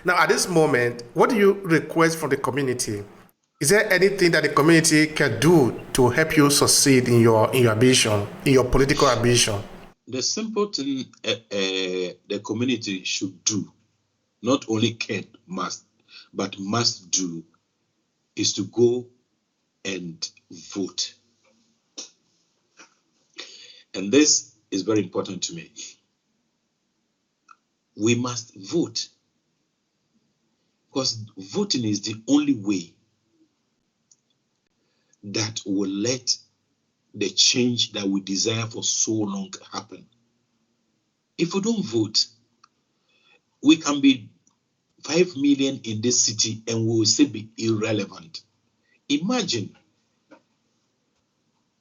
Now, at this moment, what do you request from the community? Is there anything that the community can do to help you succeed in your ambition, in your political ambition? The simple thing the community should do, not only can, must, but must do, is to go and vote. And this is very important to me. We must vote, because voting is the only way that will let the change that we desire for so long happen. If we don't vote, we can be 5 million in this city and we will still be irrelevant. Imagine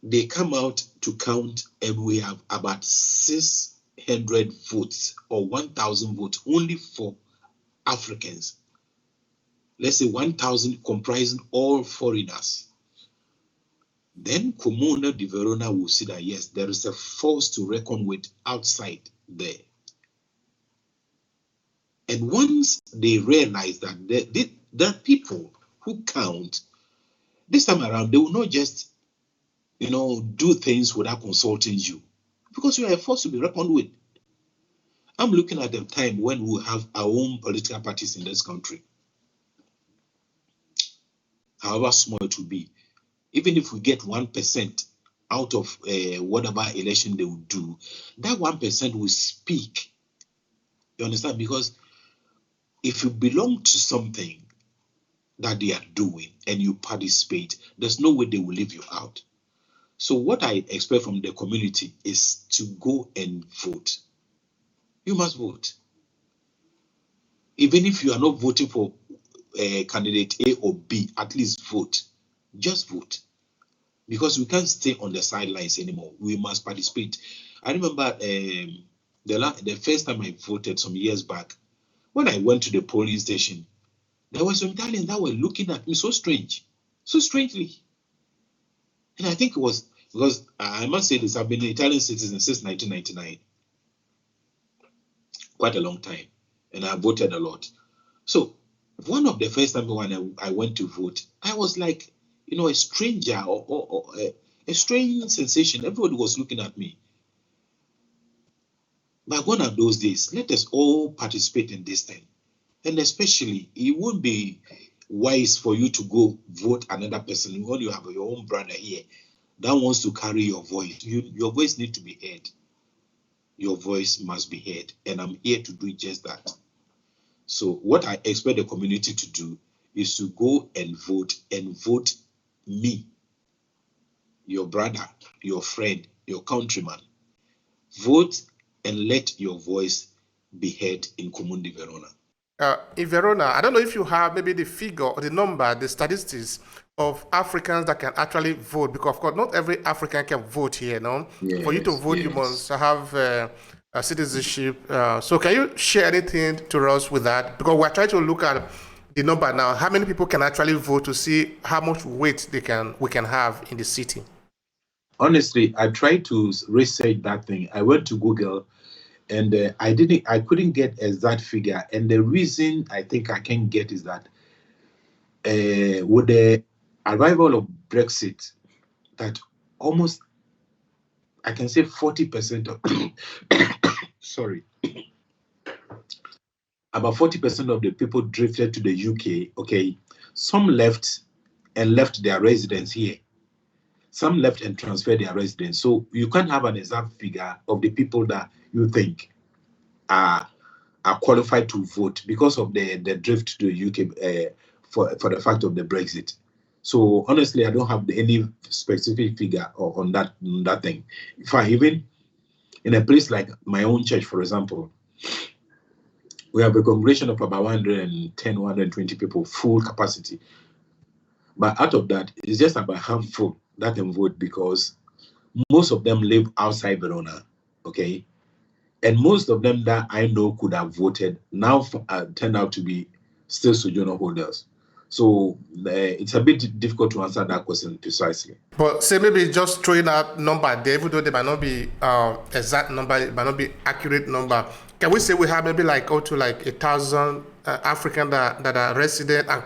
they come out to count and we have about 600 votes or 1,000 votes only for Africans. Let's say 1,000 comprising all foreigners. Then Comuna de Verona will see that yes, there is a force to reckon with outside there. And once they realize that the people who count, this time around, they will not just, do things without consulting you, because you are a force to be reckoned with. I'm looking at the time when we have our own political parties in this country, however small it will be. Even if we get 1% out of whatever election they will do, that 1% will speak. You understand? Because if you belong to something that they are doing and you participate, there's no way they will leave you out. So what I expect from the community is to go and vote. You must vote. Even if you are not voting for candidate A or B, at least vote. Just vote. Because we can't stay on the sidelines anymore. We must participate. I remember the first time I voted some years back, when I went to the polling station, there were some Italians that were looking at me so strangely. And I think it was because I must say this, I've been an Italian citizen since 1999. Quite a long time. And I voted a lot. So one of the first time when I went to vote, I was like, a stranger or a strange sensation. Everybody was looking at me. But one of those days, let us all participate in this thing. And especially, it won't be wise for you to go vote another person when you have your own brother here that wants to carry your voice. Your voice needs to be heard. Your voice must be heard. And I'm here to do just that. So what I expect the community to do is to go and vote me, your brother, your friend, your countryman. Vote and let your voice be heard in Comune de Verona. In Verona, I don't know if you have maybe the figure or the number, the statistics of Africans that can actually vote, because of course not every African can vote here, no? Yes, for you to vote, you must have a citizenship. So can you share anything to us with that? Because we're trying to look at the number now. How many people can actually vote to see how much weight we can have in the city? Honestly, I tried to research that thing. I went to Google. And I couldn't get exact figure. And the reason I think I can get is that with the arrival of Brexit, that almost, I can say 40% of, about 40% of the people drifted to the UK, okay? Some left and left their residence here. Some left and transferred their residence. So you can't have an exact figure of the people that you think are qualified to vote because of the drift to the UK for the fact of the Brexit. So honestly, I don't have any specific figure on that thing. If I even in a place like my own church, for example, we have a congregation of about 110, 120 people, full capacity. But out of that, it's just about handful that can vote because most of them live outside Verona, okay? And most of them that I know could have voted now turned out to be still sojourner holders. So it's a bit difficult to answer that question precisely. But say maybe just throwing out number there, even though they might not be exact number, it might not be accurate number. can we say we have maybe like up to like 1,000 African that are resident and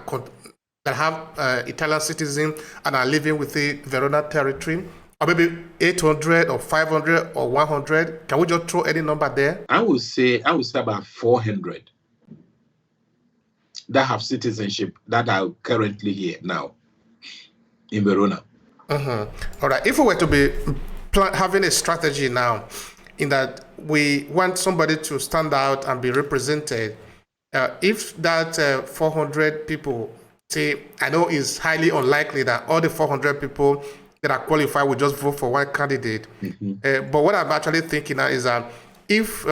that have Italian citizen and are living within Verona territory, or maybe 800 or 500 or 100? Can we just throw any number there? I would say about 400 that have citizenship that are currently here now in Verona. All right. If we were to be having a strategy now, in that we want somebody to stand out and be represented, if that 400 people, say, I know it's highly unlikely that all the 400 people that are qualified will just vote for one candidate. But what I'm actually thinking now is that if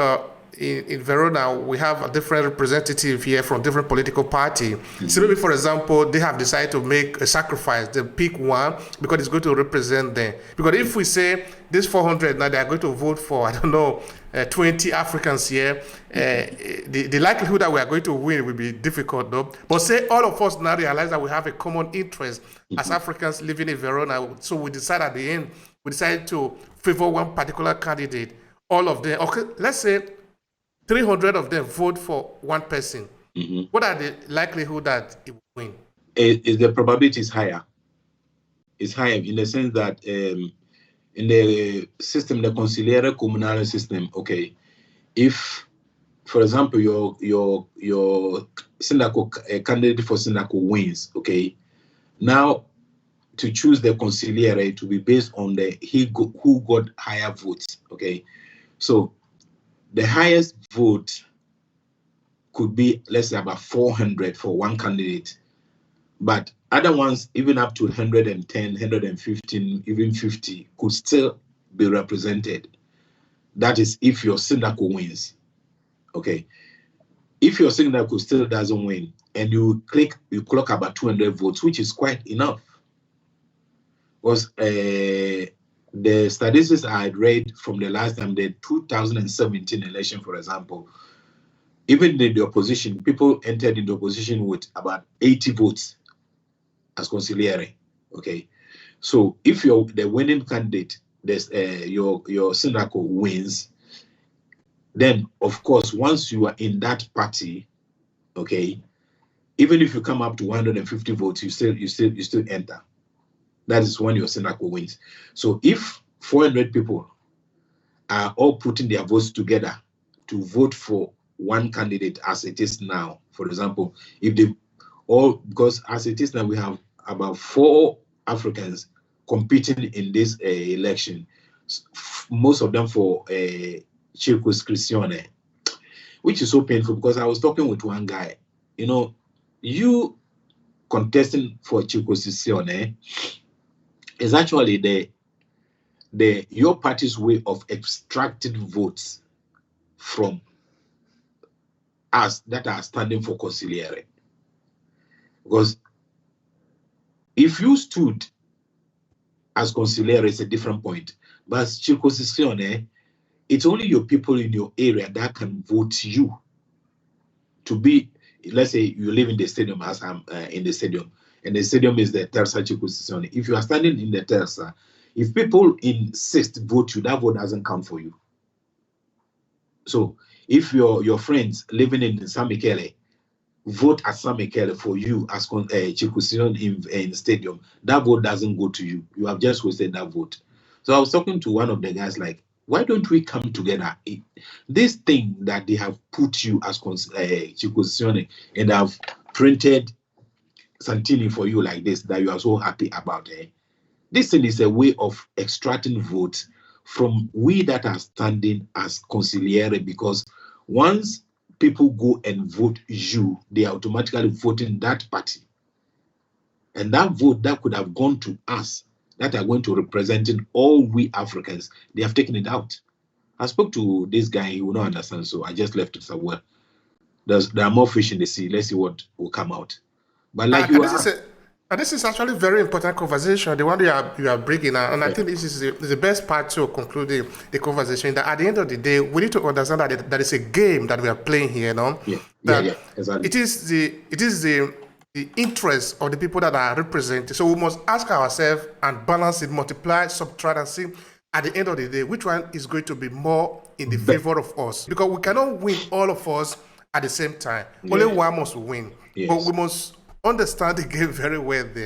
in Verona we have a different representative here from different political party, so maybe, for example, they have decided to make a sacrifice, they pick one because it's going to represent them. Because if we say this 400 now they are going to vote for, I don't know, 20 Africans here, the likelihood that we are going to win will be difficult, though. But say all of us now realize that we have a common interest as Africans living in Verona, so we decide at the end, we decide to favor one particular candidate. All of them, okay, let's say 300 of them vote for one person. What are the likelihood that it will win? The probability is higher. It's higher in the sense that in the system, the consigliere comunale system, okay, if, for example, your Sindaco candidate for Sindaco wins, okay, now to choose the consigliere to be based on who got higher votes, okay, so the highest vote could be, let's say, about 400 for one candidate. But other ones, even up to 110, 115, even 50, could still be represented. That is if your Sindaco wins. Okay. If your Sindaco still doesn't win, and you clock about 200 votes, which is quite enough. Because the statistics I had read from the last time, the 2017 election, for example, even in the opposition, people entered into opposition with about 80 votes as consigliere. Okay, so if the winning candidate, your Sindaco wins, then of course once you are in that party, okay, even if you come up to 150 votes, you still enter. That is when your Sindaco wins. So if 400 people are all putting their votes together to vote for one candidate as it is now, for example, if they all, because as it is now, we have about 4 Africans competing in this election, most of them for circoscrizione, which is so painful because I was talking with one guy, you contesting for circoscrizione is actually your party's way of extracting votes from us that are standing for consigliere. Because if you stood as consigliere, it's a different point. But circoscrizione, it's only your people in your area that can vote you to be, let's say you live in the stadium as I'm in the stadium, and the stadium is the Terza circoscrizione. If you are standing in the Terza, if people insist vote you, that vote doesn't count for you. So if your friends living in San Michele vote at San Michele for you as circoscrizione in stadium, that vote doesn't go to you. You have just wasted that vote. So I was talking to one of the guys like, why don't we come together? This thing that they have put you as circoscrizione and have printed Santini for you like this, that you are so happy about it. This thing is a way of extracting votes from we that are standing as consigliere, because once people go and vote you, they are automatically voting that party. And that vote that could have gone to us, that are going to represent all we Africans, they have taken it out. I spoke to this guy, he will not understand, so I just left it somewhere. There are more fish in the sea. Let's see what will come out. But like this is actually a very important conversation, the one you are bringing, and I think this is the best part to conclude the conversation. That at the end of the day, we need to understand that that is a game that we are playing here, no? Yeah, exactly. It is the interest of the people that are represented. So we must ask ourselves and balance it, multiply, subtract, and see at the end of the day which one is going to be more in the favor of us, because we cannot win all of us at the same time. Only one must win. Yes. But we must understand the game very well there.